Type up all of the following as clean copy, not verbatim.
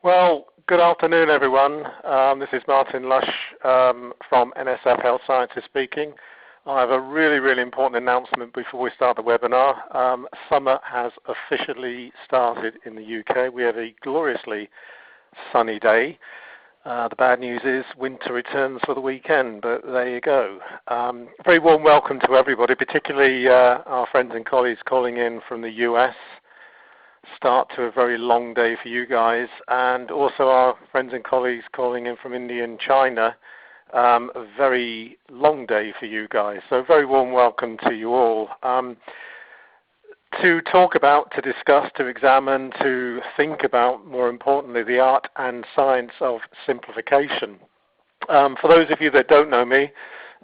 Well, good afternoon, everyone. This is Martin Lush from NSF Health Sciences speaking. I have a really important announcement before we start the webinar. Summer has officially started in the UK. We have a gloriously sunny day. The bad news is winter returns for the weekend, but there you go. Very warm welcome to everybody, particularly our friends and colleagues calling in from the US. Start to a very long day for you guys, and also our friends and colleagues calling in from India and China. A very long day for you guys, so very warm welcome to you all. To talk about, to discuss, to examine, to think about, more importantly, the art and science of simplification. For those of you that don't know me,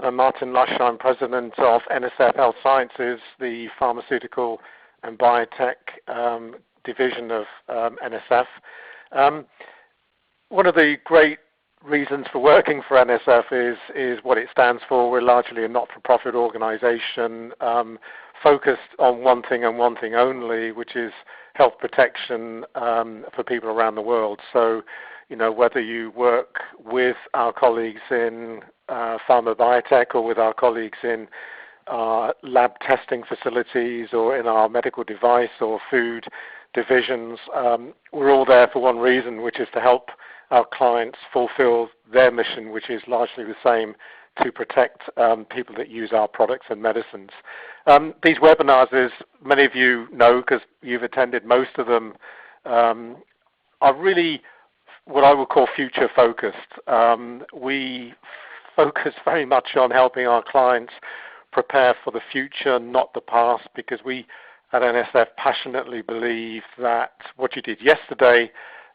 I'm Martin Lush. I'm president of NSF Health Sciences, the pharmaceutical and biotech division of NSF. One of the great reasons for working for NSF is what it stands for. We're largely a not-for-profit organization focused on one thing and one thing only, which is health protection for people around the world. So, you know, whether you work with our colleagues in pharma biotech or with our colleagues in lab testing facilities or in our medical device or food divisions, we're all there for one reason, which is to help our clients fulfill their mission, which is largely the same, to protect people that use our products and medicines. These webinars, as many of you know because you've attended most of them, are really what I would call future focused. We focus very much on helping our clients prepare for the future, not the past, because we at NSF passionately believe that what you did yesterday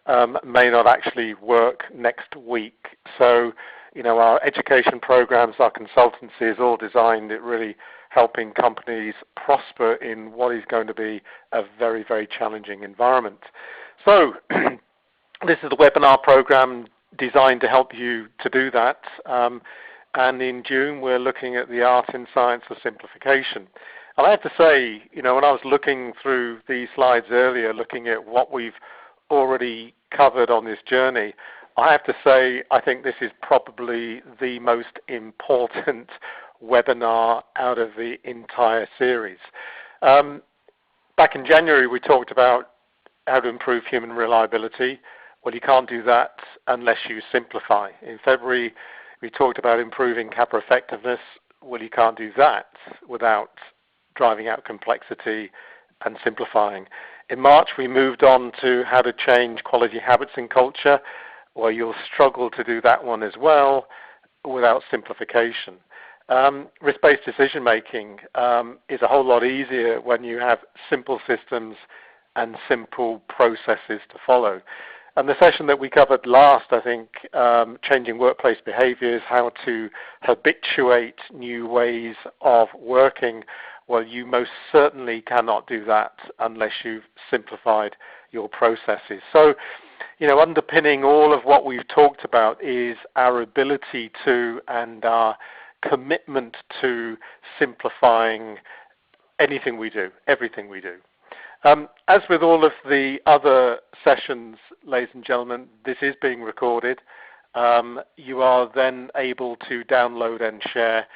may not actually work next week. So, you know, our education programs, our consultancy is all designed at really helping companies prosper in what is going to be a very challenging environment. So, this is the webinar program designed to help you to do that. And in June, we're looking at the art and science of simplification. And I have to say, you know, when I was looking through these slides earlier, looking at what we've already covered on this journey, I have to say I think this is probably the most important webinar out of the entire series. Back in January, we talked about how to improve human reliability. Well, you can't do that unless you simplify. In February, we talked about improving CAPA effectiveness. Well, you can't do that without driving out complexity and simplifying. In March, we moved on to how to change quality habits in culture. Well, you'll struggle to do that one as well without simplification. Risk-based decision-making is a whole lot easier when you have simple systems and simple processes to follow. And the session that we covered last, I think, changing workplace behaviors, how to habituate new ways of working. Well, you most certainly cannot do that unless you've simplified your processes. So, you know, underpinning all of what we've talked about is our ability to and our commitment to simplifying anything we do, everything we do. As with all of the other sessions, ladies and gentlemen, this is being recorded. You are then able to download and share.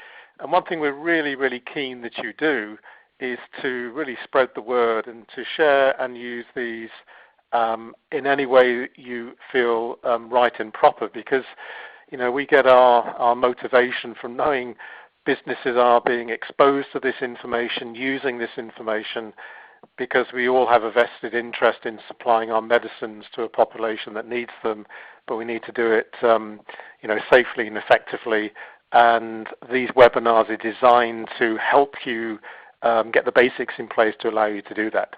And one thing we're really keen that you do is to really spread the word and to share and use these in any way you feel right and proper, because, you know, we get our motivation from knowing businesses are being exposed to this information, using this information, because we all have a vested interest in supplying our medicines to a population that needs them, but we need to do it you know, safely and effectively. And these webinars are designed to help you get the basics in place to allow you to do that.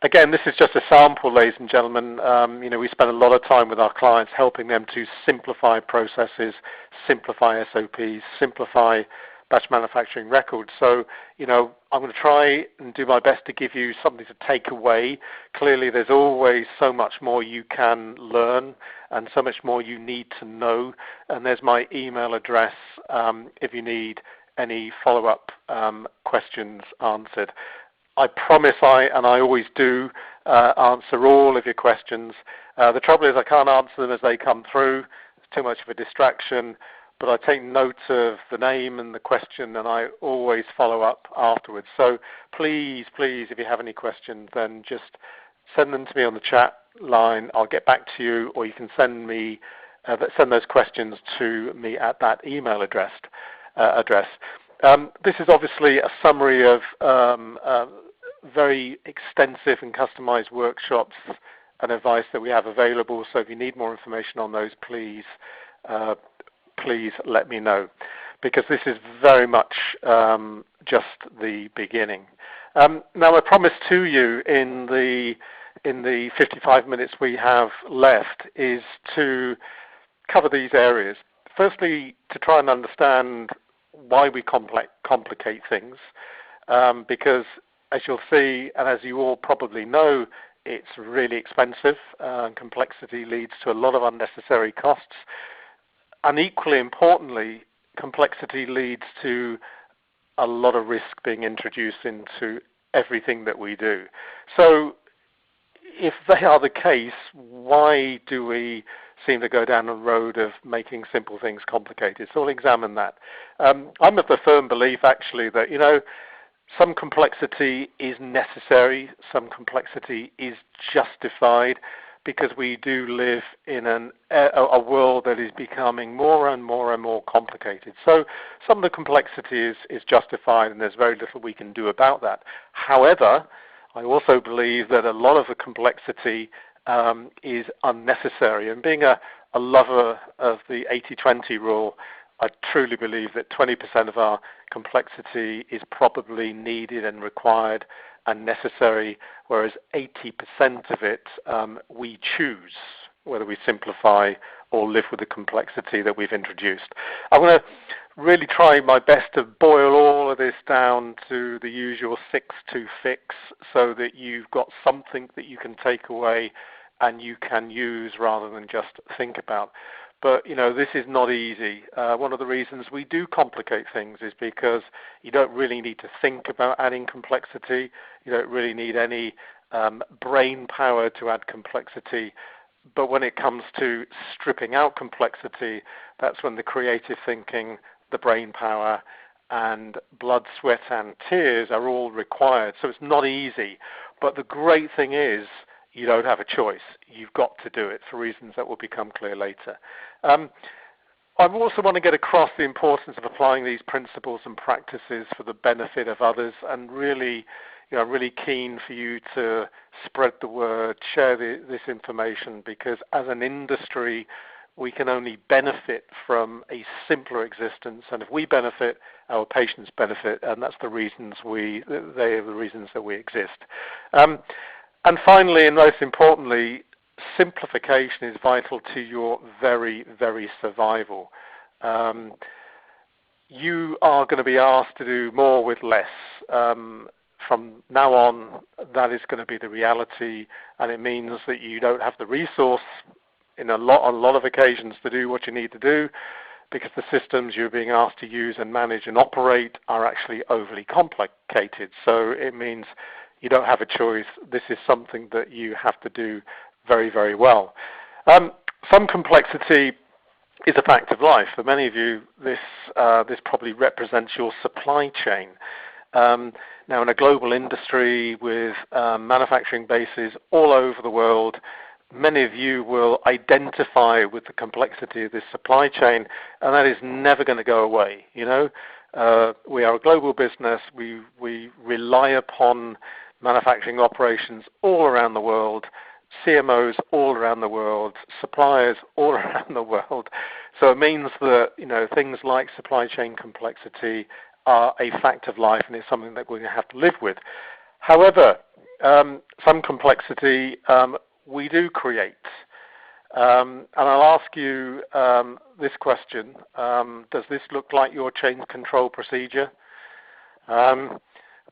Again, this is just a sample, ladies and gentlemen. You know, we spend a lot of time with our clients helping them to simplify processes, simplify SOPs, simplify batch manufacturing records. So, you know, I'm going to try and do my best to give you something to take away. Clearly, there's always so much more you can learn and so much more you need to know. And there's my email address if you need any follow-up questions answered. I promise and I always do answer all of your questions. The trouble is I can't answer them as they come through. It's too much of a distraction. But I take note of the name and the question, and I always follow up afterwards. So please, if you have any questions, then just send them to me on the chat line. I'll get back to you, or you can send those questions to me at that email address. This is obviously a summary of very extensive and customized workshops and advice that we have available. So if you need more information on those, please let me know, because this is very much just the beginning. Now, I promised to you in the 55 minutes we have left is to cover these areas. Firstly, to try and understand why we complicate things, because as you'll see, and as you all probably know, it's really expensive. Complexity leads to a lot of unnecessary costs. And equally importantly, complexity leads to a lot of risk being introduced into everything that we do. So if they are the case, why do we seem to go down a road of making simple things complicated? So we'll examine that. I'm of the firm belief, actually, that, some complexity is necessary, some complexity is justified, because we do live in a world that is becoming more and more complicated. So some of the complexity is justified, and there's very little we can do about that. However, I also believe that a lot of the complexity is unnecessary. And being a lover of the 80-20 rule, I truly believe that 20% of our complexity is probably needed and required and necessary, whereas 80% of it we choose whether we simplify or live with the complexity that we've introduced. I'm going to really try my best to boil all of this down to the usual 6 to fix, so that you've got something that you can take away and you can use rather than just think about. But, this is not easy. One of the reasons we do complicate things is because you don't really need to think about adding complexity. You don't really need any brain power to add complexity. But when it comes to stripping out complexity, that's when the creative thinking, the brain power, and blood, sweat, and tears are all required. So it's not easy. But the great thing is, you don't have a choice. You've got to do it for reasons that will become clear later. I also want to get across the importance of applying these principles and practices for the benefit of others, and really, really keen for you to spread the word, share this information, because as an industry, we can only benefit from a simpler existence, and if we benefit, our patients benefit, and that's the reasons they are the reasons that we exist. And finally, and most importantly, simplification is vital to your very, very survival. You are going to be asked to do more with less. From now on, that is going to be the reality, and it means that you don't have the resource on a lot of occasions to do what you need to do, because the systems you're being asked to use and manage and operate are actually overly complicated. So it means you don't have a choice. This is something that you have to do very, very well. Some complexity is a fact of life. For many of you, this probably represents your supply chain. Now, in a global industry with manufacturing bases all over the world, many of you will identify with the complexity of this supply chain, and that is never going to go away. We are a global business. We rely upon manufacturing operations all around the world, CMOs all around the world, suppliers all around the world. So it means that things like supply chain complexity are a fact of life, and it's something that we're going to have to live with. However, some complexity we do create. And I'll ask you this question. Does this look like your change control procedure?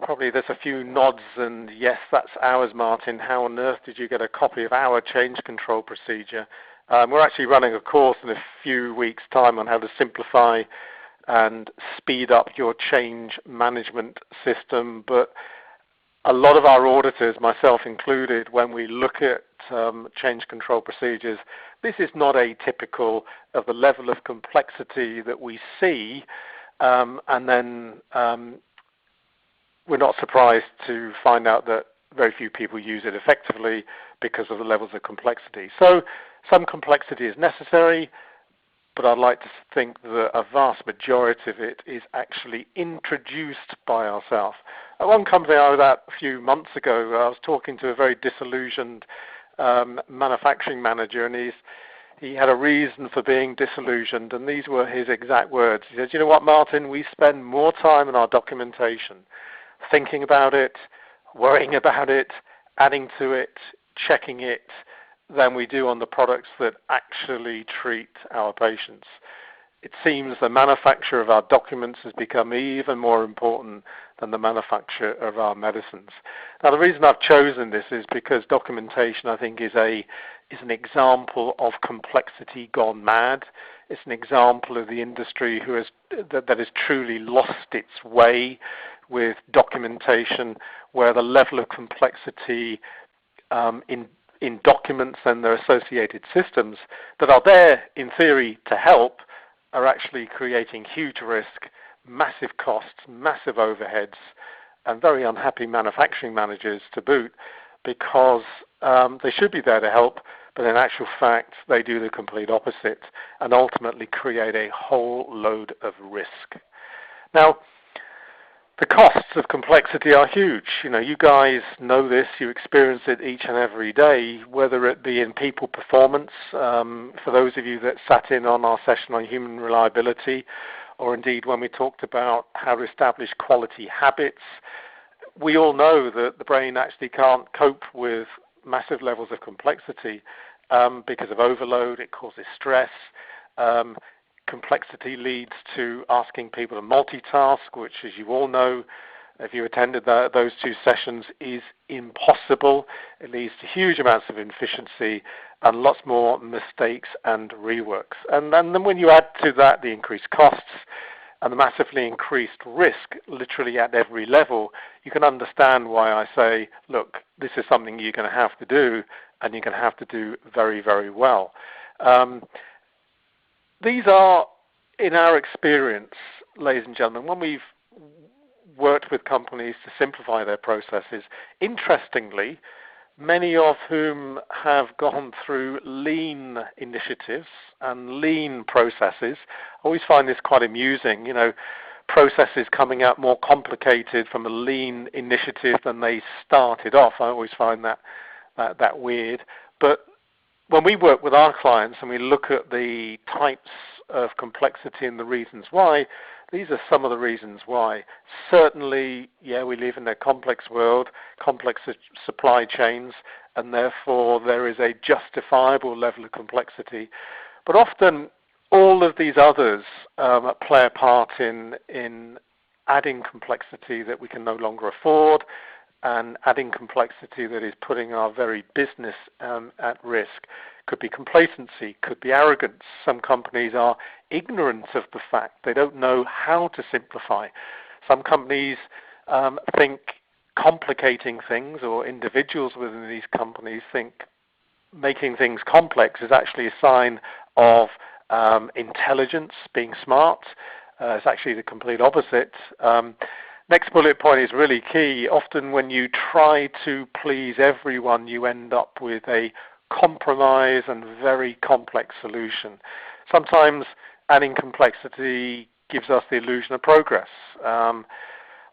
Probably there's a few nods and yes, that's ours, Martin. How on earth did you get a copy of our change control procedure? We're actually running a course in a few weeks' time on how to simplify and speed up your change management system. But a lot of our auditors, myself included, when we look at change control procedures, this is not atypical of the level of complexity that we see, and then we're not surprised to find out that very few people use it effectively because of the levels of complexity. So some complexity is necessary, but I'd like to think that a vast majority of it is actually introduced by ourselves. At one company I was at a few months ago, I was talking to a very disillusioned manufacturing manager, and he had a reason for being disillusioned, and these were his exact words. He said, "You know what, Martin, we spend more time in our documentation thinking about it, worrying about it, adding to it, checking it, than we do on the products that actually treat our patients." It seems the manufacture of our documents has become even more important than the manufacture of our medicines. Now, the reason I've chosen this is because documentation, I think, is an example of complexity gone mad. It's an example of the industry that has truly lost its way with documentation, where the level of complexity in documents and their associated systems that are there in theory to help are actually creating huge risk, massive costs, massive overheads, and very unhappy manufacturing managers to boot, because they should be there to help, but in actual fact they do the complete opposite and ultimately create a whole load of risk. Now, the costs of complexity are huge. You know, you guys know this, you experience it each and every day, whether it be in people performance, for those of you that sat in on our session on human reliability, or indeed when we talked about how to establish quality habits. We all know that the brain actually can't cope with massive levels of complexity because of overload. It causes stress. Complexity leads to asking people to multitask, which, as you all know, if you attended those two sessions, is impossible. It leads to huge amounts of inefficiency and lots more mistakes and reworks. And then when you add to that the increased costs and the massively increased risk, literally at every level, you can understand why I say, look, this is something you're going to have to do, and you're going to have to do very, very well. These are, in our experience, ladies and gentlemen, when we've worked with companies to simplify their processes, interestingly, many of whom have gone through lean initiatives and lean processes. I always find this quite amusing, you know, processes coming out more complicated from a lean initiative than they started off. I always find that weird. But when we work with our clients and we look at the types of complexity and the reasons why, these are some of the reasons why. Certainly, yeah, we live in a complex world, complex supply chains, and therefore there is a justifiable level of complexity. But often all of these others play a part in adding complexity that we can no longer afford, and adding complexity that is putting our very business at risk. Could be complacency, could be arrogance. Some companies are ignorant of the fact. They don't know how to simplify. Some companies think complicating things, or individuals within these companies think making things complex is actually a sign of intelligence, being smart. It's actually the complete opposite. Next bullet point is really key. Often when you try to please everyone, you end up with a compromise and very complex solution. Sometimes adding complexity gives us the illusion of progress.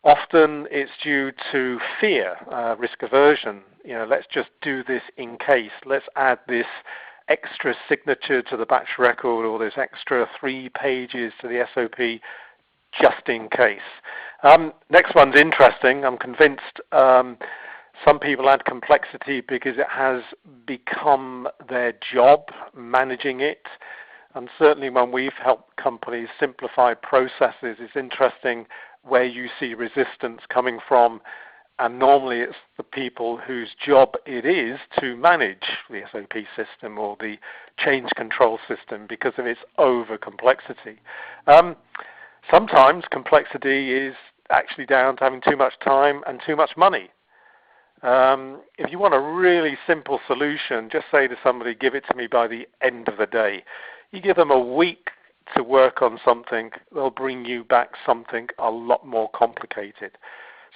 Often it's due to fear, risk aversion. You know, let's just do this in case. Let's add this extra signature to the batch record, or this extra 3 pages to the SOP, just in case. Next one's interesting. I'm convinced some people add complexity because it has become their job managing it. And certainly when we've helped companies simplify processes, it's interesting where you see resistance coming from. And normally it's the people whose job it is to manage the SOP system or the change control system because of its over complexity. Sometimes complexity is actually down to having too much time and too much money. If you want a really simple solution, just say to somebody, give it to me by the end of the day. You give them a week to work on something, they'll bring you back something a lot more complicated.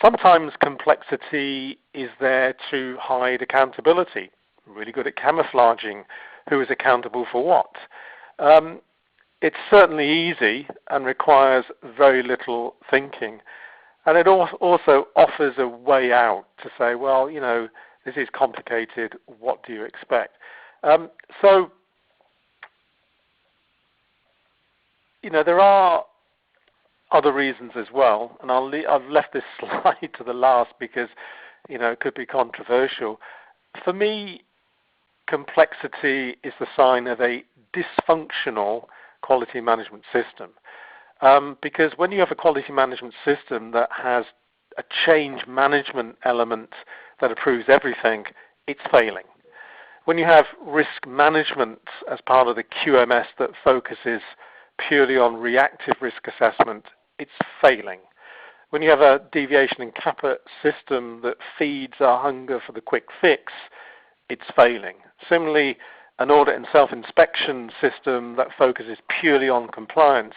Sometimes complexity is there to hide accountability. Really good at camouflaging who is accountable for what. It's certainly easy and requires very little thinking. And it also offers a way out to say, well, you know, this is complicated, what do you expect? So, you know, there are other reasons as well, and I've left this slide to the last because, you know, it could be controversial. For me, complexity is the sign of a dysfunctional quality management system. Because when you have a quality management system that has a change management element that approves everything, it's failing. When you have risk management as part of the QMS that focuses purely on reactive risk assessment, it's failing. When you have a deviation and kappa system that feeds our hunger for the quick fix, it's failing. Similarly, an audit and self-inspection system that focuses purely on compliance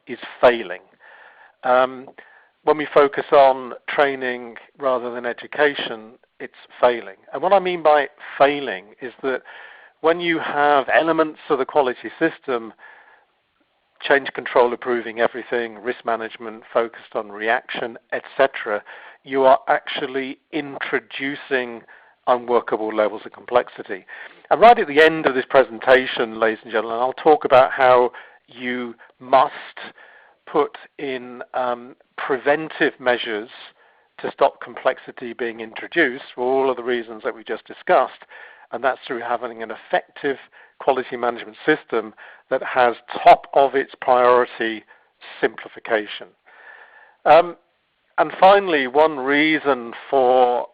is failing. When we focus on training rather than education, it's failing. And what I mean by failing is that when you have elements of the quality system, change control approving everything, risk management focused on reaction, etc., you are actually introducing unworkable levels of complexity. And right at the end of this presentation, ladies and gentlemen, I'll talk about how you must put in preventive measures to stop complexity being introduced for all of the reasons that we just discussed, and that's through having an effective quality management system that has top of its priority simplification. And finally, one reason for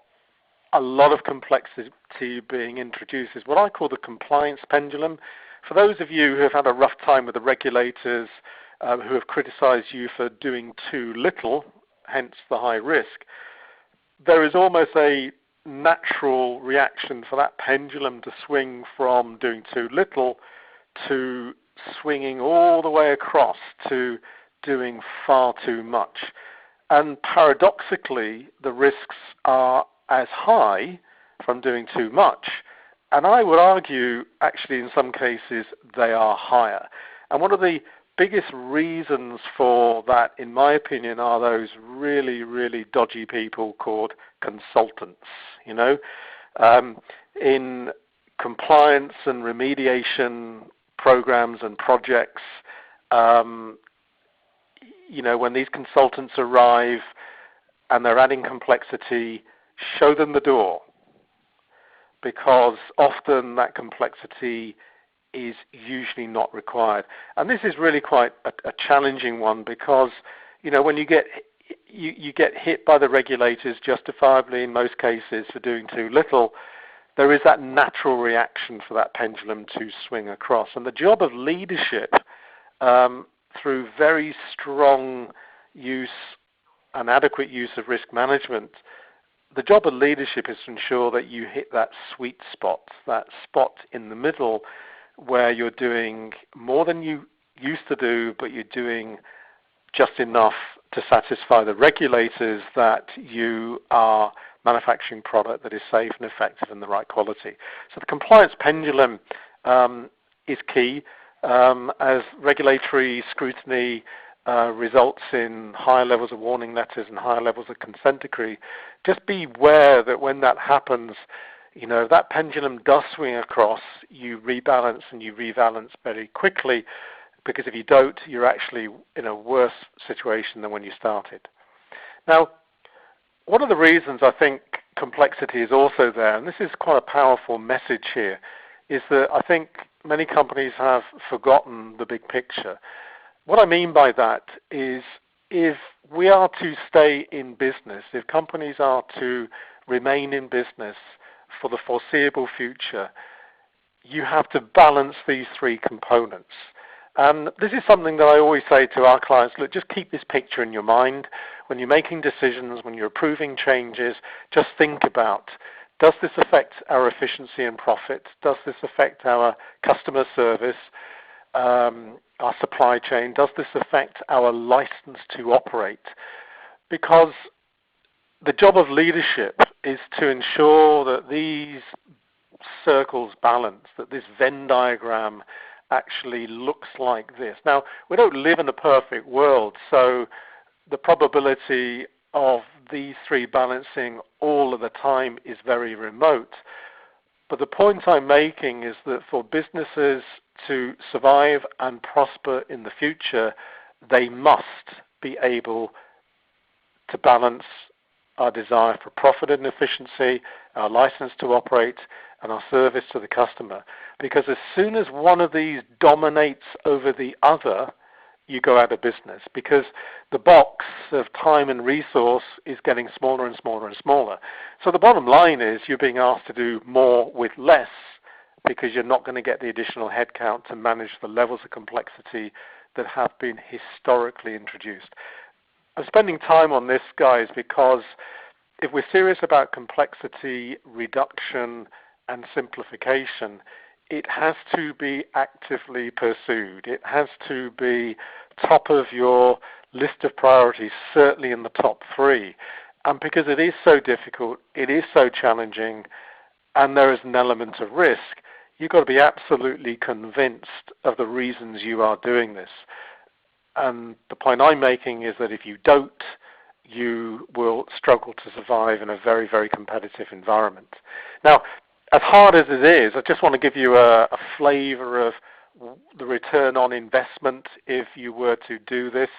a lot of complexity being introduced is what I call the compliance pendulum. For those of you who have had a rough time with the regulators, who have criticized you for doing too little, hence the high risk, there is almost a natural reaction for that pendulum to swing from doing too little to swinging all the way across to doing far too much. And paradoxically, the risks are as high from doing too much. And I would argue, actually, in some cases, they are higher. And one of the biggest reasons for that, in my opinion, are those really, really dodgy people called consultants. You know, in compliance and remediation programs and projects, you know, when these consultants arrive and they're adding complexity, show them the door, because often that complexity is usually not required. And this is really quite a challenging one, because, you know, when you get hit by the regulators, justifiably in most cases, for doing too little, there is that natural reaction for that pendulum to swing across. And the job of leadership, through very strong use and adequate use of risk management, the job of leadership is to ensure that you hit that sweet spot, that spot in the middle where you're doing more than you used to do, but you're doing just enough to satisfy the regulators that you are manufacturing product that is safe and effective and the right quality. So the compliance pendulum is key. As regulatory scrutiny results in higher levels of warning letters and higher levels of consent decree, just be aware that when that happens, you know, that pendulum does swing across, you rebalance and you rebalance very quickly, because if you don't, you're actually in a worse situation than when you started. Now, one of the reasons I think complexity is also there, and this is quite a powerful message here, is that I think many companies have forgotten the big picture. What I mean by that is, if we are to stay in business, if companies are to remain in business for the foreseeable future, you have to balance these three components. And this is something that I always say to our clients, look, just keep this picture in your mind. When you're making decisions, when you're approving changes, just think about, does this affect our efficiency and profit? Does this affect our customer service, our supply chain? Does this affect our license to operate? Because the job of leadership is to ensure that these circles balance, that this Venn diagram actually looks like this. Now, we don't live in a perfect world, so the probability of these three balancing all of the time is very remote. But the point I'm making is that for businesses to survive and prosper in the future, they must be able to balance our desire for profit and efficiency, our license to operate, and our service to the customer. Because as soon as one of these dominates over the other, you go out of business, because the box of time and resource is getting smaller and smaller and smaller. So the bottom line is you're being asked to do more with less, because you're not going to get the additional headcount to manage the levels of complexity that have been historically introduced. I'm spending time on this, guys, because if we're serious about complexity reduction and simplification, it has to be actively pursued. It has to be top of your list of priorities, certainly in the top three. And because it is so difficult, it is so challenging, and there is an element of risk, you've got to be absolutely convinced of the reasons you are doing this. And the point I'm making is that if you don't, you will struggle to survive in a very, very competitive environment. Now, as hard as it is, I just want to give you a flavor of the return on investment if you were to do this.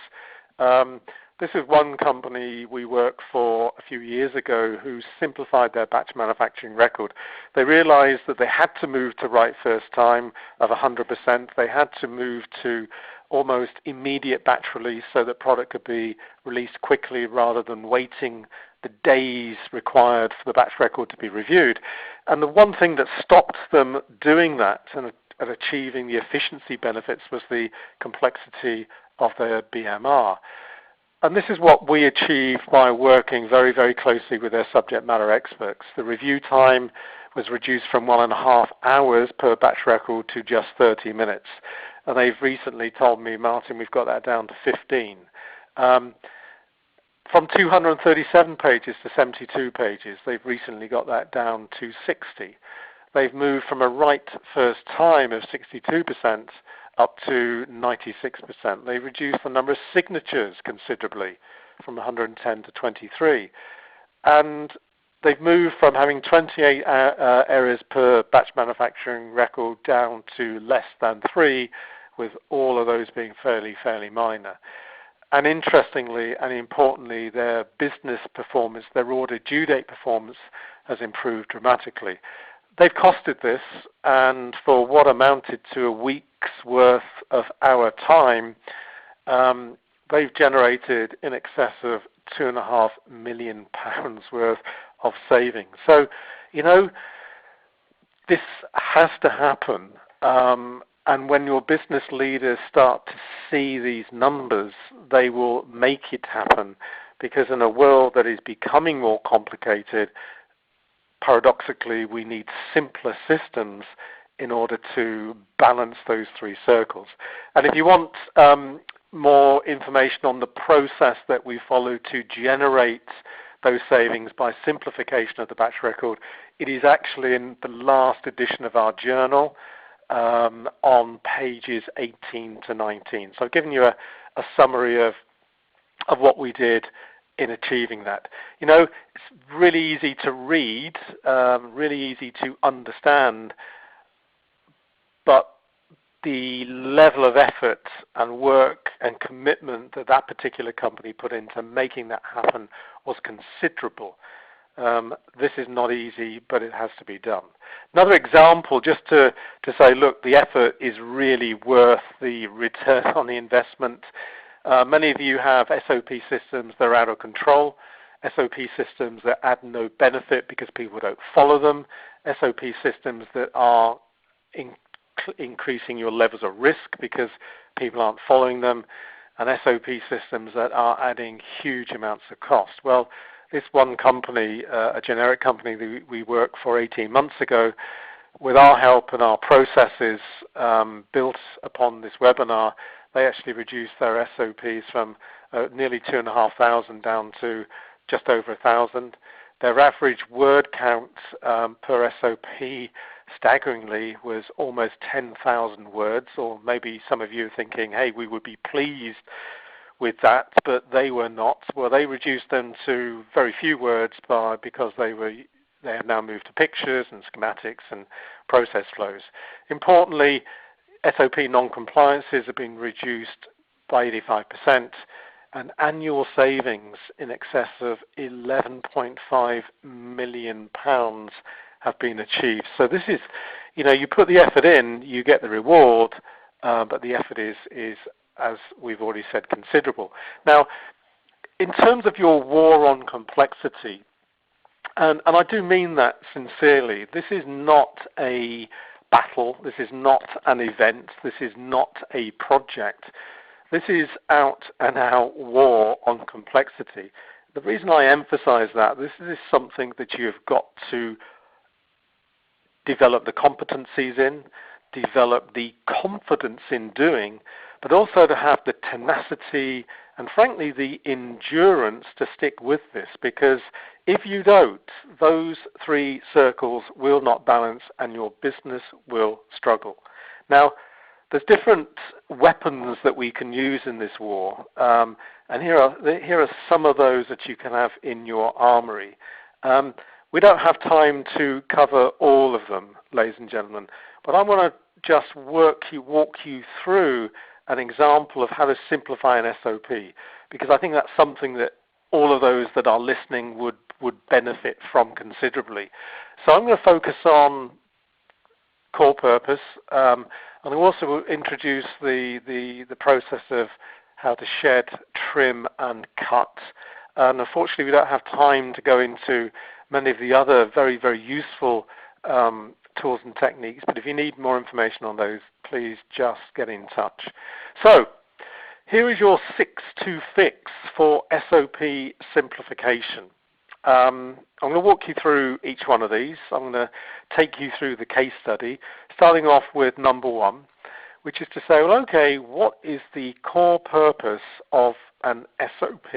This is one company we worked for a few years ago who simplified their batch manufacturing record. They realized that they had to move to right first time of 100%. They had to move to almost immediate batch release so that product could be released quickly rather than waiting the days required for the batch record to be reviewed. And the one thing that stopped them doing that and achieving the efficiency benefits was the complexity of their BMR. And this is what we achieved by working very, very closely with their subject matter experts. The review time was reduced from 1.5 hours per batch record to just 30 minutes. And they've recently told me, Martin, we've got that down to 15. From 237 pages to 72 pages, they've recently got that down to 60. They've moved from a right first time of 62% up to 96%. They reduced the number of signatures considerably from 110 to 23. And they've moved from having 28 errors per batch manufacturing record down to less than 3, with all of those being fairly minor. And interestingly and importantly, their business performance, their order due date performance has improved dramatically. They've costed this, and for what amounted to a week's worth of our time, they've generated in excess of £2.5 million worth of savings. So, you know, this has to happen. And when your business leaders start to see these numbers, they will make it happen, because in a world that is becoming more complicated, paradoxically, we need simpler systems in order to balance those three circles. And if you want more information on the process that we follow to generate those savings by simplification of the batch record, it is actually in the last edition of our journal on pages 18 to 19. So I've given you a summary of what we did in achieving that. You know, it's really easy to read, really easy to understand, but the level of effort and work and commitment that that particular company put into making that happen was considerable. This is not easy, but it has to be done. Another example, just to say, look, the effort is really worth the return on the investment. Many of you have SOP systems that are out of control, SOP systems that add no benefit because people don't follow them, SOP systems that are increasing your levels of risk because people aren't following them, and SOP systems that are adding huge amounts of cost. Well, this one company, a generic company that we worked for 18 months ago, with our help and our processes built upon this webinar, they actually reduced their SOPs from nearly 2,500 down to just over 1,000. Their average word count per SOP, staggeringly, was almost 10,000 words, or maybe some of you are thinking, hey, we would be pleased with that, but they were not. Well, they reduced them to very few words because they have now moved to pictures and schematics and process flows. Importantly, SOP non-compliances have been reduced by 85%, and annual savings in excess of £11.5 million have been achieved. So this is, you put the effort in, you get the reward, but the effort is, as we've already said, considerable. Now, in terms of your war on complexity, and I do mean that sincerely, this is not a battle, this is not an event, this is not a project. This is out and out war on complexity. The reason I emphasize that, this is something that you've got to develop the competencies in, develop the confidence in doing, but also to have the tenacity and frankly the endurance to stick with this, because if you don't, those three circles will not balance and your business will struggle. Now, there's different weapons that we can use in this war, and here are some of those that you can have in your armory. We don't have time to cover all of them, ladies and gentlemen, but I want to just walk you through an example of how to simplify an SOP, because I think that's something that all of those that are listening would benefit from considerably. So I'm going to focus on core purpose, and I also introduce the process of how to shed, trim, and cut. And unfortunately, we don't have time to go into many of the other very, very useful tools and techniques, but if you need more information on those, please just get in touch. So, here is your 6-to fix for SOP simplification. I'm going to walk you through each one of these. I'm going to take you through the case study, starting off with number one, which is to say, well, okay, what is the core purpose of an SOP?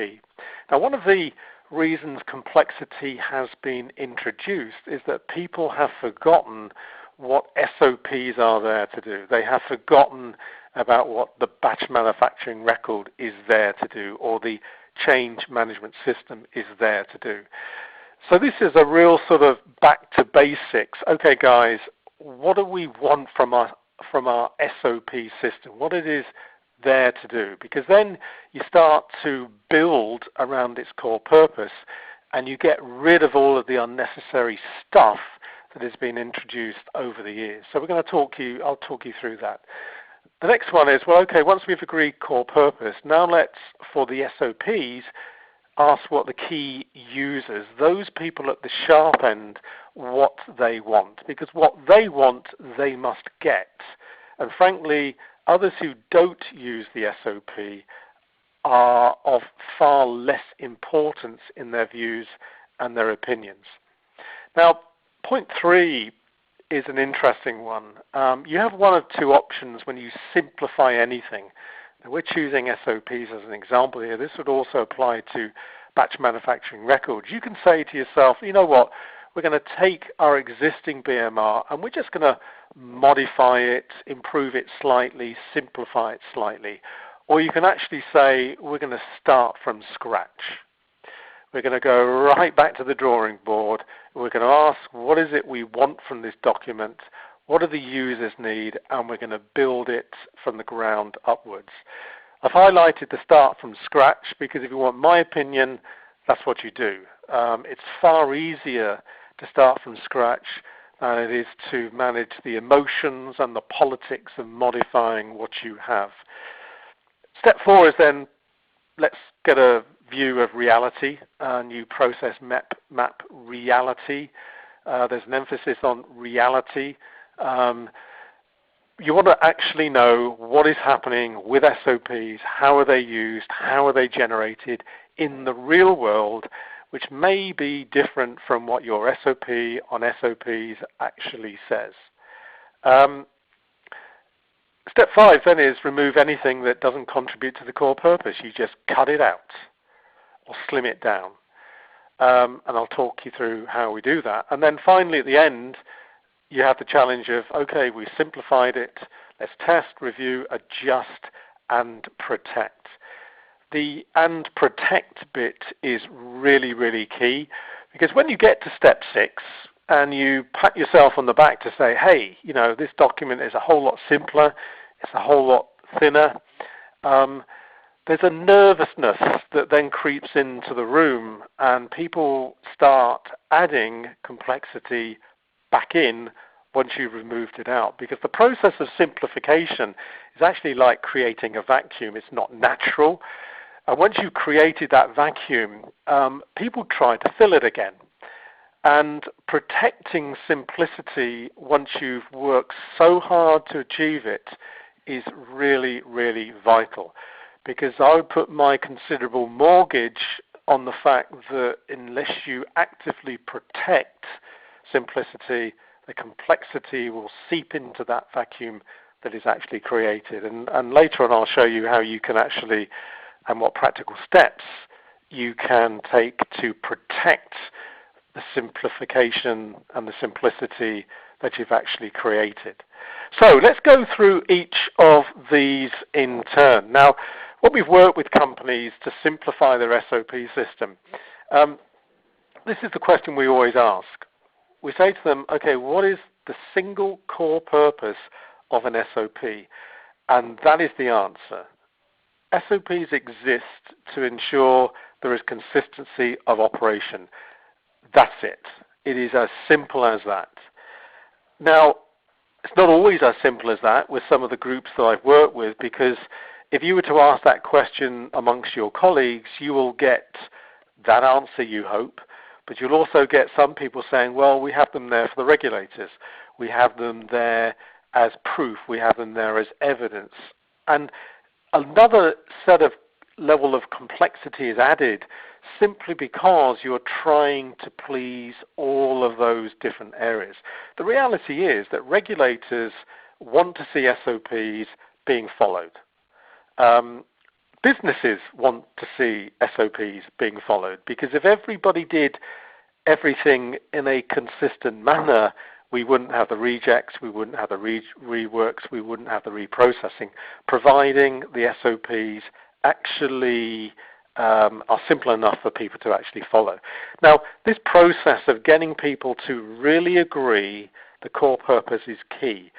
Now, one of the reasons complexity has been introduced is that people have forgotten what SOPs are there to do. They have forgotten about what the batch manufacturing record is there to do, or the change management system is there to do. So this is a real sort of back to basics. Okay, guys, what do we want from our SOP system? What it is there to do? Because then you start to build around its core purpose, and you get rid of all of the unnecessary stuff that has been introduced over the years. So we're going to I'll talk you through that. The next one is, well, okay, once we've agreed core purpose, now let's, for the SOPs, ask what the key users, those people at the sharp end, what they want. Because what they want, they must get. And frankly, others who don't use the SOP are of far less importance in their views and their opinions. Now, point 3 is an interesting one. You have one of two options when you simplify anything. Now, we're choosing SOPs as an example here. This would also apply to batch manufacturing records. You can say to yourself, you know what, we're going to take our existing BMR and we're just going to modify it, improve it slightly, simplify it slightly. Or you can actually say, we're going to start from scratch. We're going to go right back to the drawing board. We're going to ask, what is it we want from this document? What do the users need? And we're going to build it from the ground upwards. I've highlighted the start from scratch because if you want my opinion, that's what you do. It's far easier to start from scratch than it is to manage the emotions and the politics of modifying what you have. Step 4 is then, let's get a view of reality, and you process map reality. There's an emphasis on reality. you want to actually know what is happening with SOPs, how are they used, how are they generated in the real world, which may be different from what your SOP on SOPs actually says. Step 5 then is remove anything that doesn't contribute to the core purpose. You just cut it out or slim it down. And I'll talk you through how we do that. And then finally at the end, you have the challenge of, okay, we simplified it. Let's test, review, adjust, and protect. The and protect bit is really, really key, because when you get to step 6 and you pat yourself on the back to say, hey, you know, this document is a whole lot simpler, it's a whole lot thinner, there's a nervousness that then creeps into the room, and people start adding complexity back in once you've removed it out, because the process of simplification is actually like creating a vacuum. It's not natural. And once you've created that vacuum, people try to fill it again. And protecting simplicity once you've worked so hard to achieve it is really, really vital, because I would put my considerable mortgage on the fact that unless you actively protect simplicity, the complexity will seep into that vacuum that is actually created. And later on I'll show you how you can actually, and what practical steps you can take to protect the simplification and the simplicity that you've actually created. So let's go through each of these in turn. Now, when we've worked with companies to simplify their SOP system, this is the question we always ask. We say to them, okay, what is the single core purpose of an SOP? And that is the answer. SOPs exist to ensure there is consistency of operation. That's it. It is as simple as that. Now, it's not always as simple as that with some of the groups that I've worked with, because if you were to ask that question amongst your colleagues, you will get that answer, you hope, but you'll also get some people saying, well, we have them there for the regulators. We have them there as proof. We have them there as evidence. And another set of level of complexity is added simply because you're trying to please all of those different areas. The reality is that regulators want to see SOPs being followed. Businesses want to see SOPs being followed, because if everybody did everything in a consistent manner, we wouldn't have the rejects, we wouldn't have the reworks, we wouldn't have the reprocessing, providing the SOPs actually are simple enough for people to actually follow. Now, this process of getting people to really agree the core purpose is key,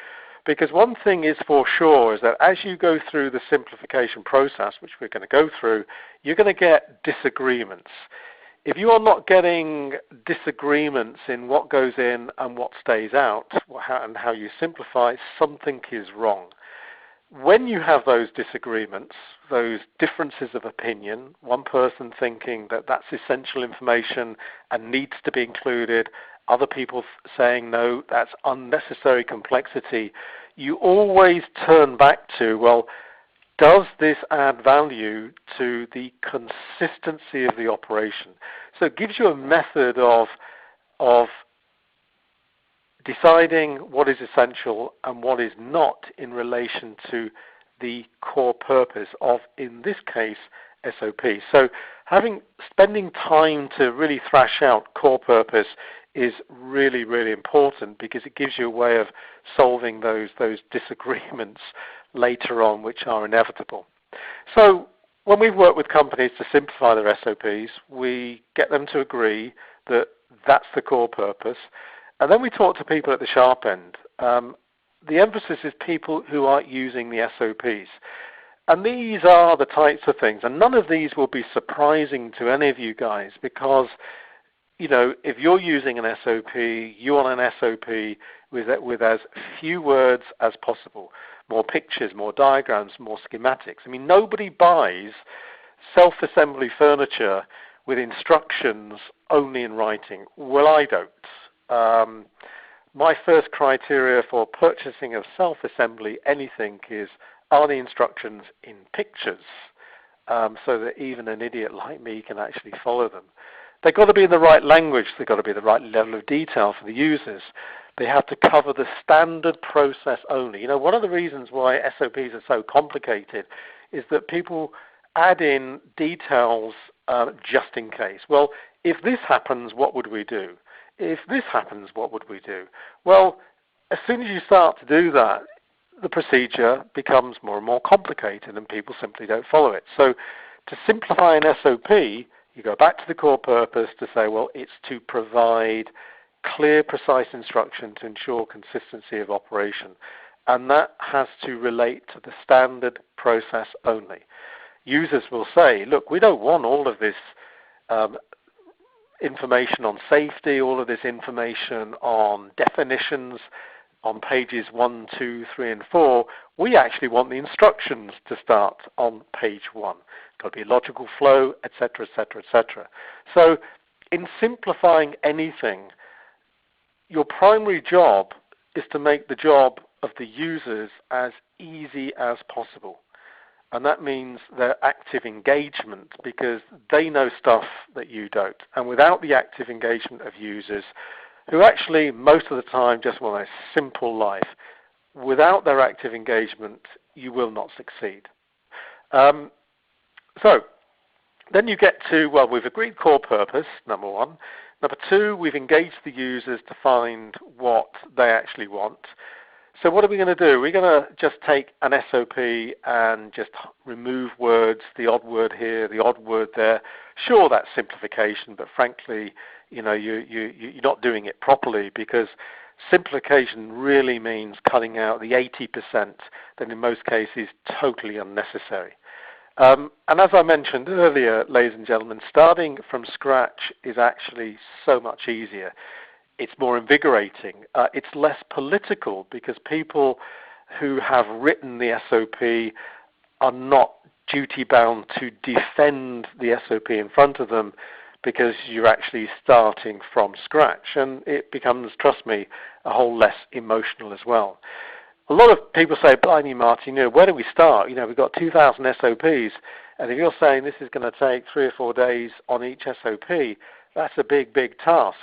because one thing is for sure is that as you go through the simplification process, which we're going to go through, you're going to get disagreements. If you are not getting disagreements in what goes in and what stays out, and how you simplify, something is wrong. When you have those disagreements, those differences of opinion, one person thinking that that's essential information and needs to be included, other people saying, no, that's unnecessary complexity, you always turn back to, well, does this add value to the consistency of the operation? So it gives you a method of deciding what is essential and what is not in relation to the core purpose of, in this case, SOP. So spending time to really thrash out core purpose is really, really important, because it gives you a way of solving those disagreements later on, which are inevitable. So when we work with companies to simplify their SOPs, we get them to agree that that's the core purpose. And then we talk to people at the sharp end. The emphasis is people who are using the SOPs. And these are the types of things, and none of these will be surprising to any of you guys, because you know, if you're using an SOP, you want an SOP with as few words as possible. More pictures, more diagrams, more schematics. I mean, nobody buys self-assembly furniture with instructions only in writing. Well, I don't. my first criteria for purchasing of self-assembly anything is, are the instructions in pictures, so that even an idiot like me can actually follow them. They've got to be in the right language. They've got to be the right level of detail for the users. They have to cover the standard process only. You know, one of the reasons why SOPs are so complicated is that people add in details just in case. Well, if this happens, what would we do? If this happens, what would we do? Well, as soon as you start to do that, the procedure becomes more and more complicated and people simply don't follow it. So to simplify an SOP, you go back to the core purpose to say, well, it's to provide clear, precise instruction to ensure consistency of operation. And that has to relate to the standard process only. Users will say, look, we don't want all of this information on safety, all of this information on definitions on pages 1, 2, 3, and 4. We actually want the instructions to start on page 1. It's got to be a logical flow, etc., etc., etc. So in simplifying anything, your primary job is to make the job of the users as easy as possible. And that means their active engagement, because they know stuff that you don't. And without the active engagement of users, who actually most of the time just want a simple life, without their active engagement, you will not succeed. So then you get to, well, we've agreed core purpose, number one. Number two, we've engaged the users to find what they actually want. So what are we going to do? We're going to just take an SOP and just remove words, the odd word here, the odd word there. Sure, that's simplification, but frankly, you know, you're not doing it properly, because simplification really means cutting out the 80% that in most cases is totally unnecessary. And as I mentioned earlier, ladies and gentlemen, starting from scratch is actually so much easier. It's more invigorating. It's less political, because people who have written the SOP are not duty-bound to defend the SOP in front of them, because you're actually starting from scratch. And it becomes, trust me, a whole less emotional as well. A lot of people say, blimey, Martin, you know, where do we start? You know, we've got 2,000 SOPs, and if you're saying this is going to take 3 or 4 days on each SOP, that's a big, big task.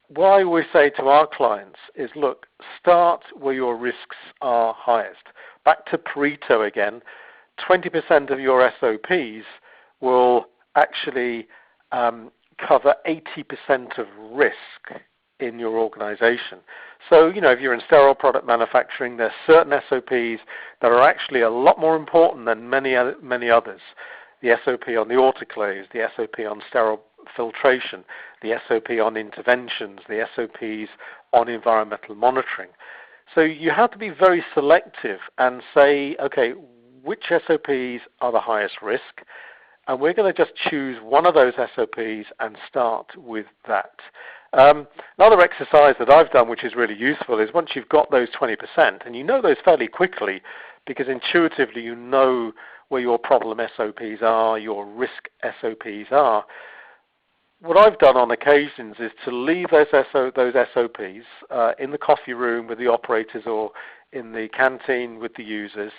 What I always say to our clients is, look, start where your risks are highest. Back to Pareto again, 20% of your SOPs will actually cover 80% of risk in your organization. So, you know, if you're in sterile product manufacturing, there's certain SOPs that are actually a lot more important than many others. The SOP on the autoclaves, the SOP on sterile filtration, the SOP on interventions, the SOPs on environmental monitoring. So you have to be very selective and say, okay, which SOPs are the highest risk? And we're going to just choose one of those SOPs and start with that. Another exercise that I've done, which is really useful, is once you've got those 20%, and you know those fairly quickly, because intuitively you know where your problem SOPs are, your risk SOPs are. What I've done on occasions is to leave those SOPs in the coffee room with the operators or in the canteen with the users,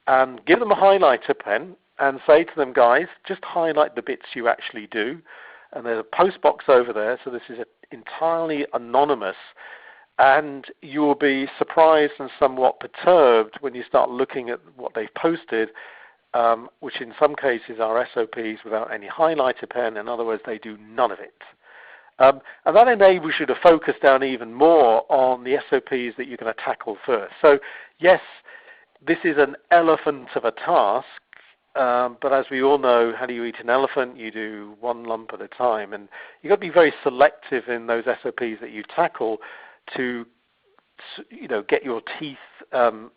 and give them a highlighter pen and say to them, guys, just highlight the bits you actually do. And there's a post box over there, so this is entirely anonymous. And you will be surprised and somewhat perturbed when you start looking at what they've posted, which in some cases are SOPs without any highlighter pen. In other words, they do none of it. And that enables you to focus down even more on the SOPs that you're going to tackle first. So yes, this is an elephant of a task, but as we all know, how do you eat an elephant? You do one lump at a time. And you've got to be very selective in those SOPs that you tackle to, you know, get your teeth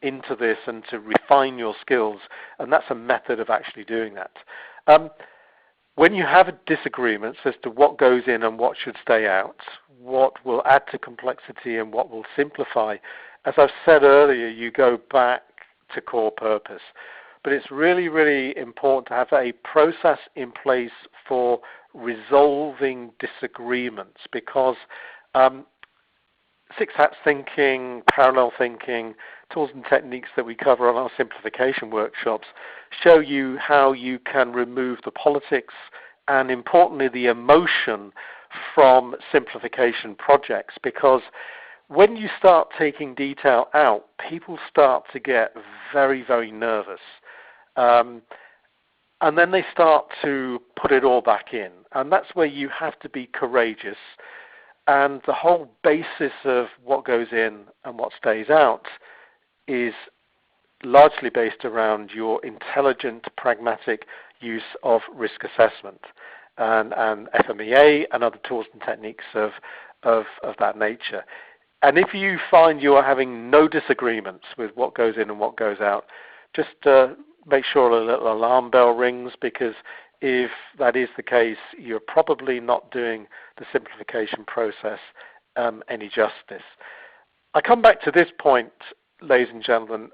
into this and to refine your skills. And that's a method of actually doing that. When you have disagreements as to what goes in and what should stay out, what will add to complexity and what will simplify, as I've said earlier, you go back to core purpose. But it's really, really important to have a process in place for resolving disagreements, because six-hat thinking, parallel thinking, tools and techniques that we cover on our simplification workshops show you how you can remove the politics and, importantly, the emotion from simplification projects, because when you start taking detail out, people start to get very, very nervous. And then they start to put it all back in. And that's where you have to be courageous. And the whole basis of what goes in and what stays out is largely based around your intelligent, pragmatic use of risk assessment and FMEA and other tools and techniques of that nature. And if you find you are having no disagreements with what goes in and what goes out, just make sure a little alarm bell rings, because if that is the case, you're probably not doing the simplification process any justice. I come back to this point, ladies and gentlemen.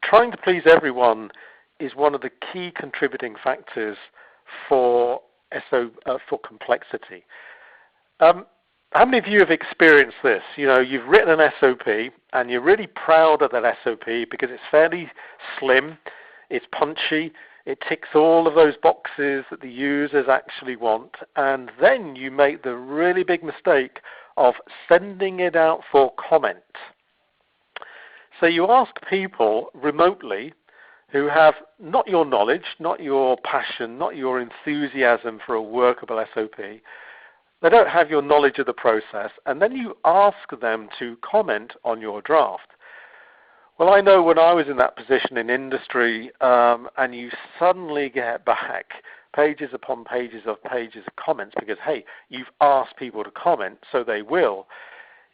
Trying to please everyone is one of the key contributing factors for complexity. How many of you have experienced this? You know, you've written an SOP and you're really proud of that SOP because it's fairly slim, it's punchy, it ticks all of those boxes that the users actually want, and then you make the really big mistake of sending it out for comment. So you ask people remotely who have not your knowledge, not your passion, not your enthusiasm for a workable SOP. They don't have your knowledge of the process, and then you ask them to comment on your draft. Well, I know when I was in that position in industry, and you suddenly get back pages upon pages of comments because, hey, you've asked people to comment, so they will.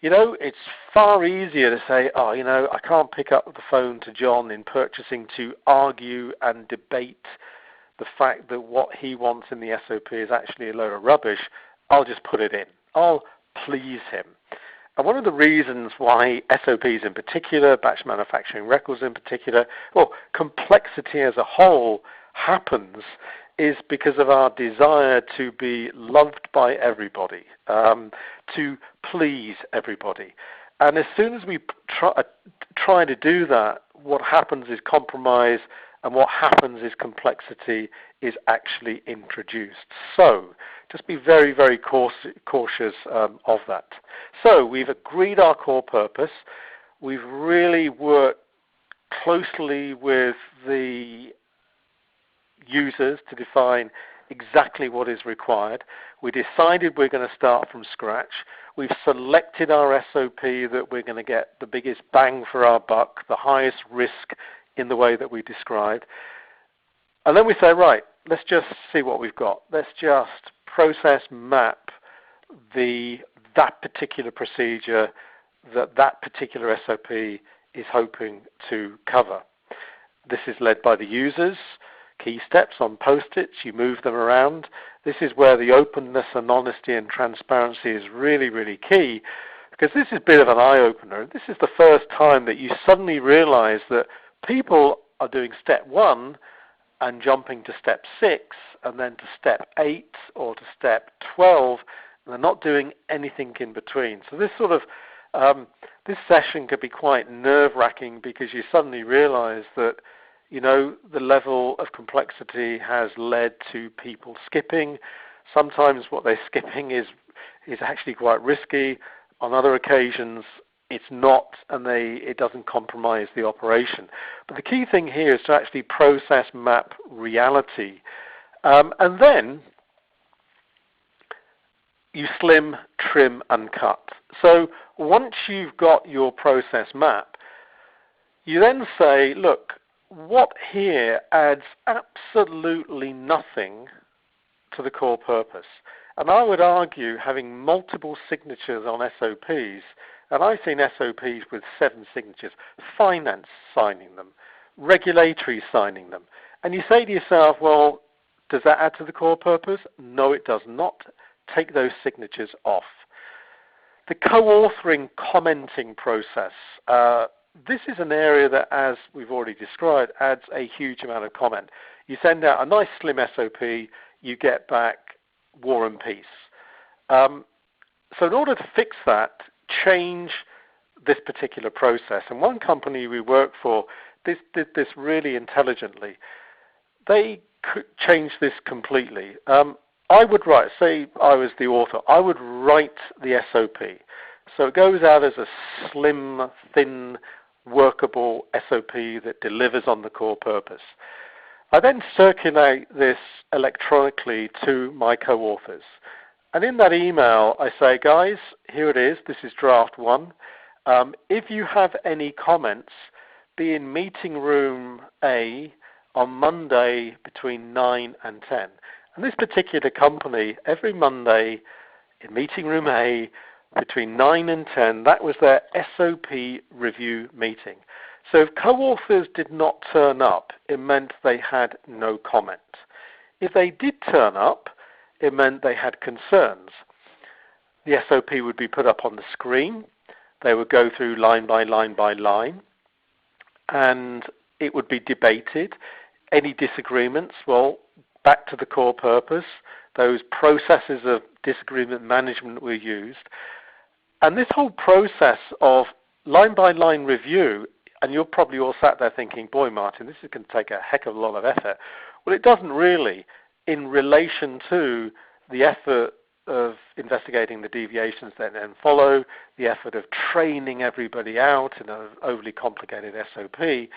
You know, it's far easier to say, oh, you know, I can't pick up the phone to John in purchasing to argue and debate the fact that what he wants in the SOP is actually a load of rubbish. I'll just put it in. I'll please him. And one of the reasons why SOPs in particular, batch manufacturing records in particular, well, complexity as a whole happens is because of our desire to be loved by everybody, to please everybody. And as soon as we try to do that, what happens is compromise, and what happens is complexity is actually introduced. So just be very, very cautious of that. So we've agreed our core purpose. We've really worked closely with the users to define exactly what is required. We decided we're going to start from scratch. We've selected our SOP that we're going to get the biggest bang for our buck, the highest risk in the way that we described. And then we say, right, let's just see what we've got. Let's just process map that particular procedure that particular SOP is hoping to cover. This is led by the users. Key steps on post-its, you move them around. This is where the openness and honesty and transparency is really, really key, because this is a bit of an eye-opener. This is the first time that you suddenly realize that people are doing step 1 and jumping to step 6 and then to step 8 or to step 12, and they're not doing anything in between. So this sort of this session could be quite nerve-wracking, because you suddenly realize that, you know, the level of complexity has led to people skipping. Sometimes what they're skipping is actually quite risky. On other occasions, it's not, and it doesn't compromise the operation. But the key thing here is to actually process map reality. And then you slim, trim, and cut. So once you've got your process map, you then say, look, what here adds absolutely nothing to the core purpose? And I would argue, having multiple signatures on SOPs, and I've seen SOPs with 7 signatures, finance signing them, regulatory signing them, and you say to yourself, well, does that add to the core purpose? No, it does not. Take those signatures off. The co-authoring commenting process, this is an area that, as we've already described, adds a huge amount of comment. You send out a nice slim SOP, you get back War and Peace. So in order to fix that, change this particular process. And one company we work for did this really intelligently. They could change this completely. I would write, say I was the author, I would write the SOP. So it goes out as a slim, thin, workable SOP that delivers on the core purpose. I then circulate this electronically to my co-authors. And in that email, I say, guys, here it is. This is draft 1. If you have any comments, be in meeting room A on Monday between 9 and 10. And this particular company, every Monday in meeting room A between 9 and 10, that was their SOP review meeting. So if co-authors did not turn up, it meant they had no comment. If they did turn up, it meant they had concerns. The SOP would be put up on the screen. They would go through line by line by line, and it would be debated. Any disagreements, well, back to the core purpose. Those processes of disagreement management were used. And this whole process of line by line review, and you're probably all sat there thinking, boy, Martin, this is going to take a heck of a lot of effort. Well, it doesn't really, in relation to the effort of investigating the deviations that then follow, the effort of training everybody out in an overly complicated SOP.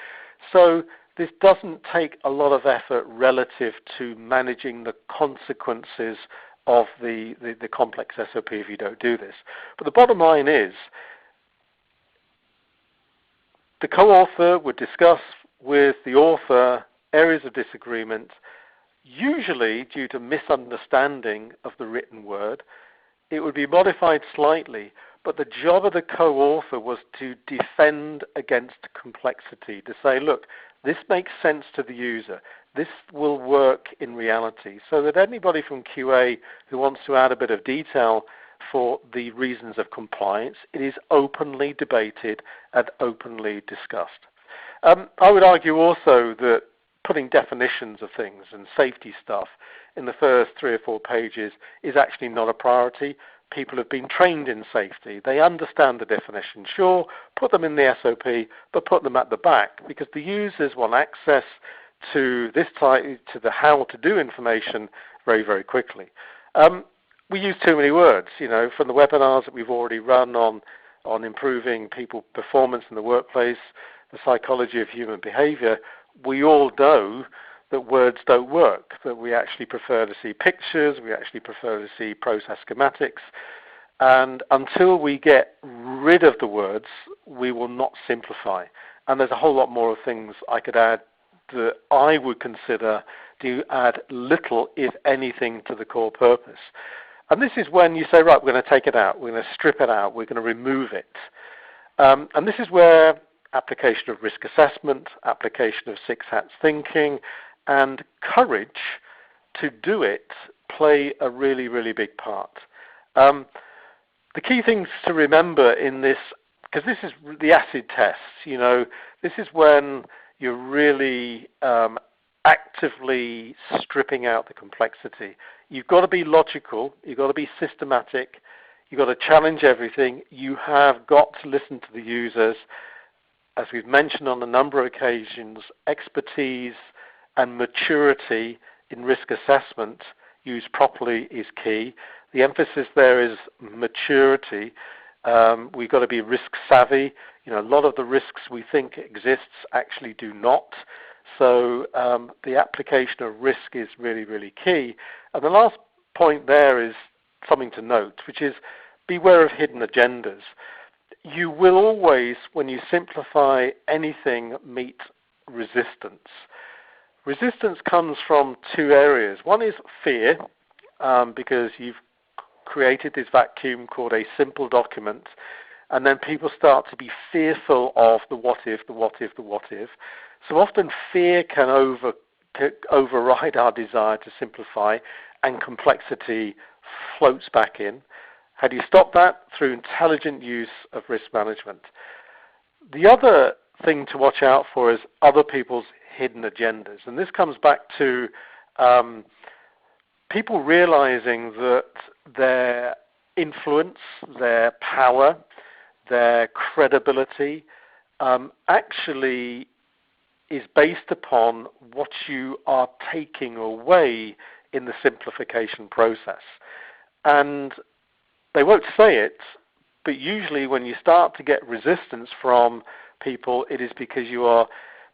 So this doesn't take a lot of effort relative to managing the consequences of the complex SOP if you don't do this. But the bottom line is, the co-author would discuss with the author areas of disagreement, usually due to misunderstanding of the written word. It would be modified slightly, but the job of the co-author was to defend against complexity, to say, look, this makes sense to the user. This will work in reality, so that anybody from QA who wants to add a bit of detail for the reasons of compliance, it is openly debated and openly discussed. I would argue also that putting definitions of things and safety stuff in the first 3 or 4 pages is actually not a priority. People have been trained in safety. They understand the definition. Sure, put them in the SOP, but put them at the back, because the users want access to this type, to the how to do information very, very quickly. We use too many words, from the webinars that we've already run on improving people performance in the workplace, the psychology of human behavior. We all know that words don't work, that we actually prefer to see pictures, we actually prefer to see process schematics, and until we get rid of the words, we will not simplify. And there's a whole lot more of things I could add that I would consider to add little, if anything, to the core purpose. And this is when you say, right, we're going to take it out, we're going to strip it out, we're going to remove it. And this is where application of risk assessment, application of 6 hats thinking, and courage to do it play a really, really big part. The key things to remember in this, because this is the acid test, this is when you're really actively stripping out the complexity. You've got to be logical, you've got to be systematic, you've got to challenge everything, you have got to listen to the users. As we've mentioned on a number of occasions, expertise and maturity in risk assessment used properly is key. The emphasis there is maturity. We've got to be risk savvy. A lot of the risks we think exists actually do not. So the application of risk is really, really key. And the last point there is something to note, which is beware of hidden agendas. You will always, when you simplify anything, meet resistance. Resistance comes from 2 areas. One is fear, because you've created this vacuum called a simple document, and then people start to be fearful of the what if, the what if, the what if. So often fear can override our desire to simplify, and complexity floats back in. How do you stop that? Through intelligent use of risk management. The other thing to watch out for is other people's hidden agendas. And this comes back to people realizing that their influence, their power, their credibility, actually is based upon what you are taking away in the simplification process. And they won't say it, but usually when you start to get resistance from people, it is because you are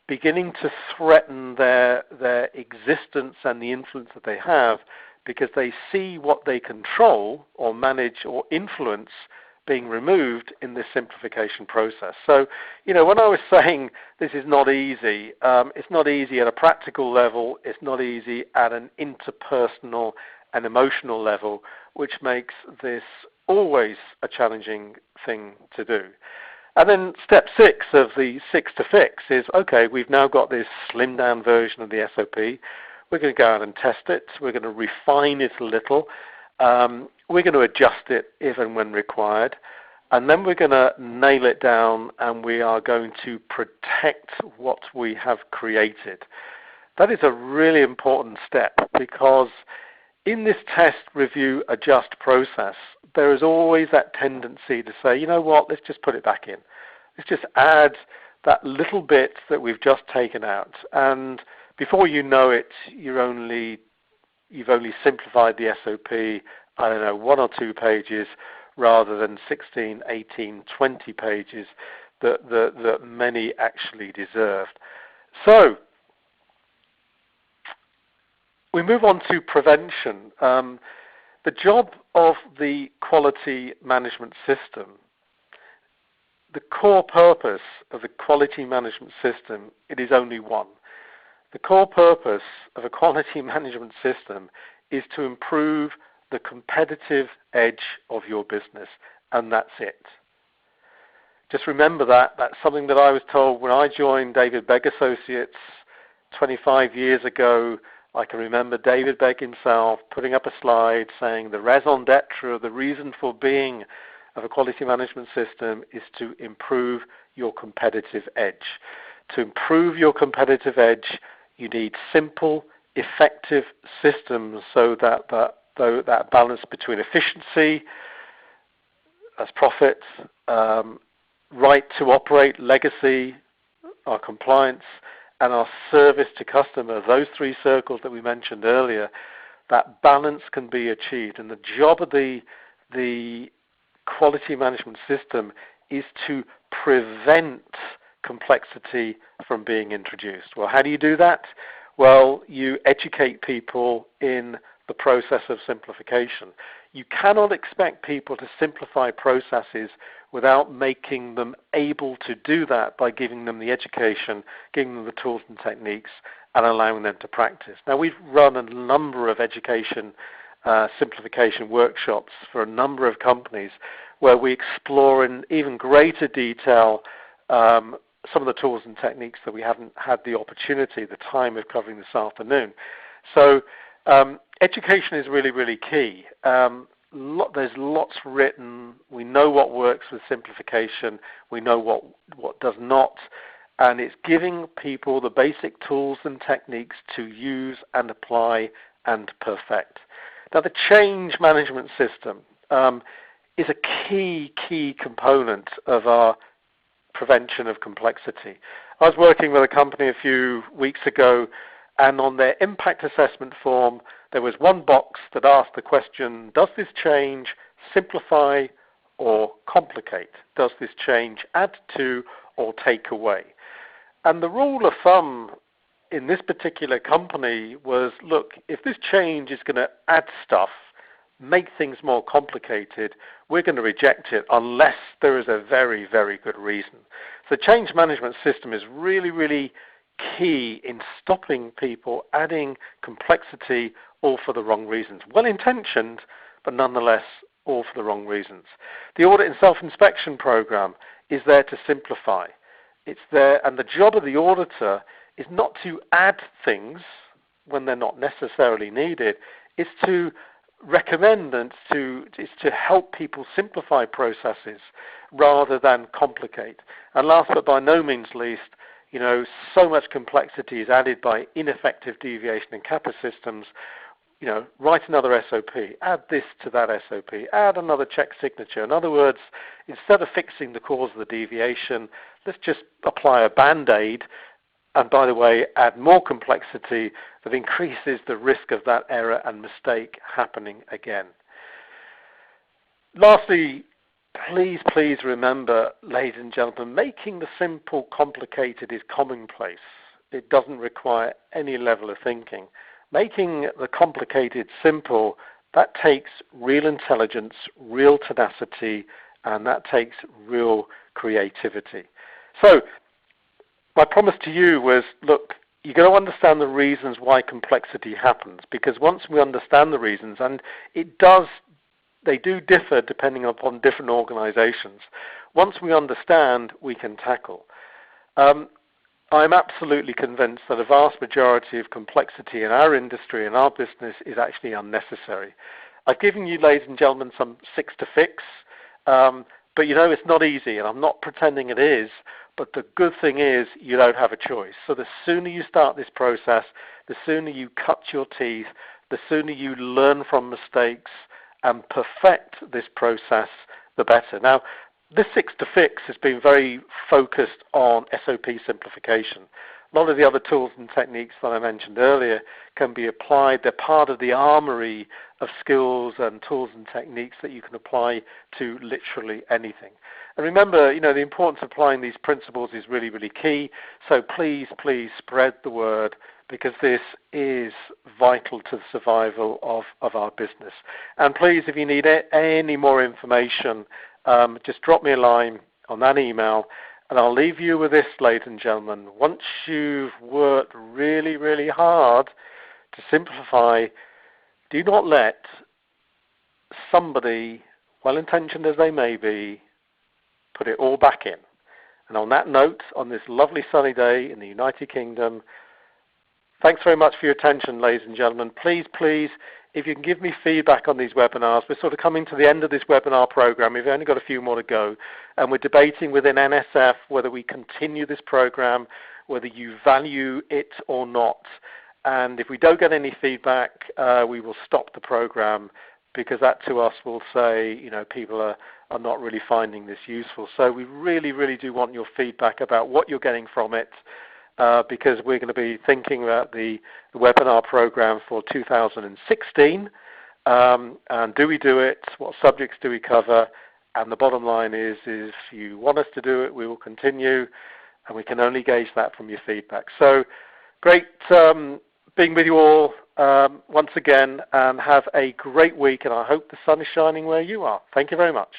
beginning to threaten their existence and the influence that they have, because they see what they control or manage or influence being removed in this simplification process. So, when I was saying this is not easy, it's not easy at a practical level, it's not easy at an interpersonal and emotional level, which makes this always a challenging thing to do. And then step 6 of the 6 to fix is, okay, we've now got this slimmed down version of the SOP. We're going to go out and test it. We're going to refine it a little. We're going to adjust it if and when required. And then we're going to nail it down, and we are going to protect what we have created. That is a really important step, because in this test, review, adjust process, there is always that tendency to say, you know what, let's just put it back in. Let's just add that little bit that we've just taken out. And before you know it, you've only simplified the SOP, 1 or 2 pages, rather than 16, 18, 20 pages that many actually deserved. So we move on to prevention. The job of the quality management system, the core purpose of the quality management system, it is only one. The core purpose of a quality management system is to improve the competitive edge of your business, and that's it. Just remember that. That's something that I was told when I joined David Begg Associates 25 years ago. I can remember David Begg himself putting up a slide saying the raison d'etre, the reason for being of a quality management system, is to improve your competitive edge. To improve your competitive edge, you need simple, effective systems, so that that balance between efficiency, as profit, right to operate, legacy, our compliance, and our service to customer, those 3 circles that we mentioned earlier, that balance can be achieved. And the job of the quality management system is to prevent complexity from being introduced. Well, how do you do that? Well, you educate people in the process of simplification. You cannot expect people to simplify processes without making them able to do that by giving them the education, giving them the tools and techniques, and allowing them to practice. Now, we've run a number of education simplification workshops for a number of companies where we explore in even greater detail some of the tools and techniques that we haven't had the opportunity, the time of covering this afternoon. So education is really, really key. There's lots written. We know what works with simplification. We know what does not. And it's giving people the basic tools and techniques to use and apply and perfect. Now, the change management system is a key component of our prevention of complexity. I was working with a company a few weeks ago, and on their impact assessment form, there was one box that asked the question, does this change simplify or complicate? Does this change add to or take away? And the rule of thumb in this particular company was, look, if this change is going to add stuff, make things more complicated, we're going to reject it unless there is a very, very good reason. So the change management system is really, really key in stopping people adding complexity all for the wrong reasons. Well-intentioned, but nonetheless all for the wrong reasons. The audit and self-inspection program is there to simplify. It's there, and the job of the auditor is not to add things when they're not necessarily needed. It's to recommend and it's to help people simplify processes rather than complicate. And last but by no means least, so much complexity is added by ineffective deviation and kappa systems. write another SOP, add this to that SOP, add another check signature. In other words, instead of fixing the cause of the deviation, let's just apply a Band-Aid, and by the way, add more complexity that increases the risk of that error and mistake happening again. Lastly, please remember, ladies and gentlemen, making the simple complicated is commonplace. It doesn't require any level of thinking. Making the complicated simple, that takes real intelligence, real tenacity, and that takes real creativity. So my promise to you was, look, you've got to understand the reasons why complexity happens, because once we understand the reasons, and they do differ depending upon different organizations. Once we understand, we can tackle. I'm absolutely convinced that a vast majority of complexity in our industry and our business is actually unnecessary. I've given you, ladies and gentlemen, some 6 to fix, but it's not easy, and I'm not pretending it is, but the good thing is you don't have a choice. So the sooner you start this process, the sooner you cut your teeth, the sooner you learn from mistakes and perfect this process, the better. Now, this 6 to fix has been very focused on SOP simplification. A lot of the other tools and techniques that I mentioned earlier can be applied. They're part of the armory of skills and tools and techniques that you can apply to literally anything. And remember, the importance of applying these principles is really, really key. So please spread the word, because this is vital to the survival of our business. And please, if you need any more information, just drop me a line on that email, and I'll leave you with this, ladies and gentlemen. Once you've worked really, really hard to simplify, do not let somebody, well-intentioned as they may be, put it all back in. And on that note, on this lovely sunny day in the United Kingdom, thanks very much for your attention, ladies and gentlemen. Please, if you can give me feedback on these webinars. We're sort of coming to the end of this webinar program. We've only got a few more to go. And we're debating within NSF whether we continue this program, whether you value it or not. And if we don't get any feedback, we will stop the program, because that to us will say, people are not really finding this useful. So we really, really do want your feedback about what you're getting from it. Because we're going to be thinking about the webinar program for 2016, and do we do it, what subjects do we cover, and the bottom line is if you want us to do it, we will continue, and we can only gauge that from your feedback. So great being with you all once again, and have a great week, and I hope the sun is shining where you are. Thank you very much.